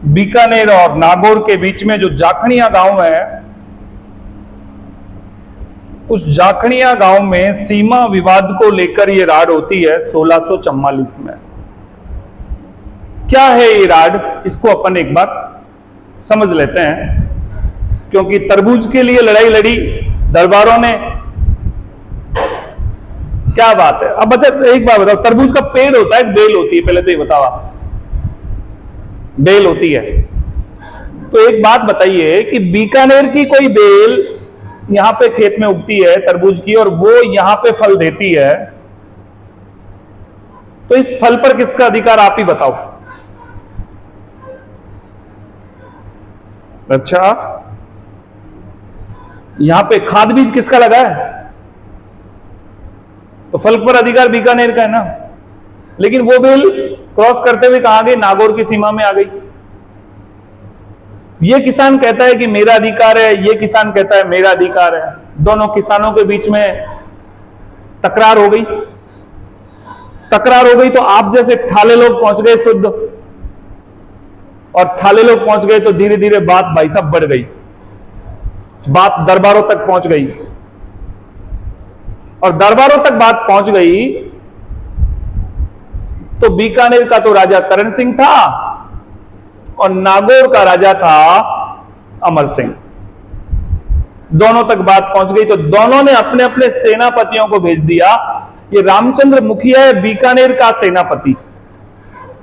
बीकानेर और नागौर के बीच में जो जाखणिया गांव है, उस जाखणिया गांव में सीमा विवाद को लेकर यह राड होती है 1644 में। क्या है ये राड, इसको अपन एक बार समझ लेते हैं, क्योंकि तरबूज के लिए लड़ाई लड़ी दरबारों ने। क्या बात है। अब अच्छा एक बात बताओ, तरबूज का पेड़ होता है, बेल होती है, पहले तो ये बताओ, बेल होती है। तो एक बात बताइए कि बीकानेर की कोई बेल यहां पे खेत में उगती है तरबूज की, और वो यहां पे फल देती है, तो इस फल पर किसका अधिकार, आप ही बताओ। अच्छा, यहां पे खाद बीज किसका लगा है, तो फल पर अधिकार बीकानेर का है ना। लेकिन वो बेल क्रॉस करते हुए कहां गई, नागौर की सीमा में आ गई। ये किसान कहता है कि मेरा अधिकार है, ये किसान कहता है मेरा अधिकार है। दोनों किसानों के बीच में तकरार हो गई। तकरार हो गई तो आप जैसे ठाले लोग पहुंच गए शुद्ध, और ठाले लोग पहुंच गए तो धीरे धीरे बात भाई साहब बढ़ गई, बात दरबारों तक पहुंच गई। और दरबारों तक बात पहुंच गई तो बीकानेर का तो राजा करण सिंह था और नागौर का राजा था अमर सिंह। दोनों तक बात पहुंच गई तो दोनों ने अपने अपने सेनापतियों को भेज दिया। ये रामचंद्र मुखिया है बीकानेर का सेनापति,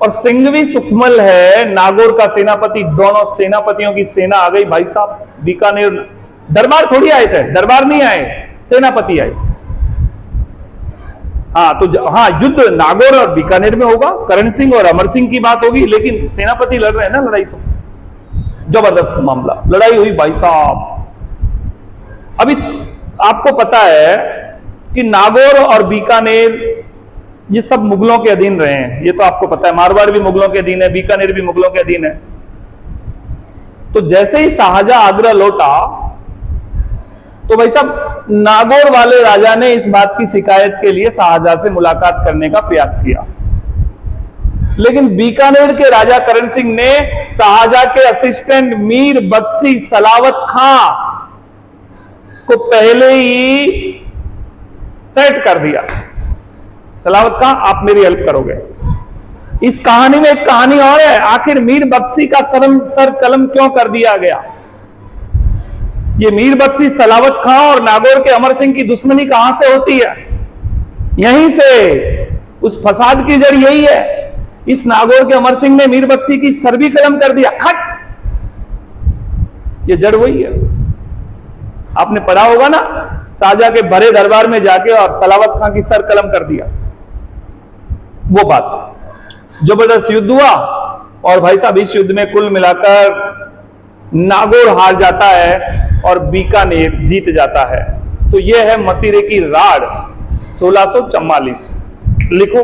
और सिंघवी सुकमल है नागौर का सेनापति। दोनों सेनापतियों की सेना आ गई भाई साहब बीकानेर। दरबार थोड़ी आए थे, दरबार नहीं आए, सेनापति आए। हाँ तो हाँ, युद्ध नागौर और बीकानेर में होगा, करण सिंह और अमर सिंह की बात होगी, लेकिन सेनापति लड़ रहे हैं ना लड़ाई। तो जबरदस्त मामला, लड़ाई हुई भाई साहब। अभी आपको पता है कि नागौर और बीकानेर ये सब मुगलों के अधीन रहे हैं, ये तो आपको पता है। मारवाड़ भी मुगलों के अधीन है, बीकानेर भी मुगलों के अधीन है। तो जैसे ही शाहजहां आगरा लौटा तो भाई साहब नागौर वाले राजा ने इस बात की शिकायत के लिए शाहजहां से मुलाकात करने का प्रयास किया, लेकिन बीकानेर के राजा करण सिंह ने शाहजहां के असिस्टेंट मीर बख्शी सलावत खां को पहले ही सेट कर दिया। सलावत खां आप मेरी हेल्प करोगे। इस कहानी में एक कहानी और है, आखिर मीर बख्शी का सर कलम क्यों कर दिया गया। ये मीर बख्शी सलावत खां और नागौर के अमर सिंह की दुश्मनी कहां से होती है, यहीं से। उस फसाद की जड़ यही है। इस नागौर के अमर सिंह ने मीर बख्शी की सर भी कलम कर दिया, खट। ये जड़ वही है। आपने पढ़ा होगा ना, शाहजहां के भरे दरबार में जाके और सलावत खां की सर कलम कर दिया, वो बात। जबरदस्त युद्ध हुआ और भाई साहब इस युद्ध में कुल मिलाकर नागौर हार जाता है और बीकानेर जीत जाता है। तो यह है मतीरे की राड 1644। लिखो।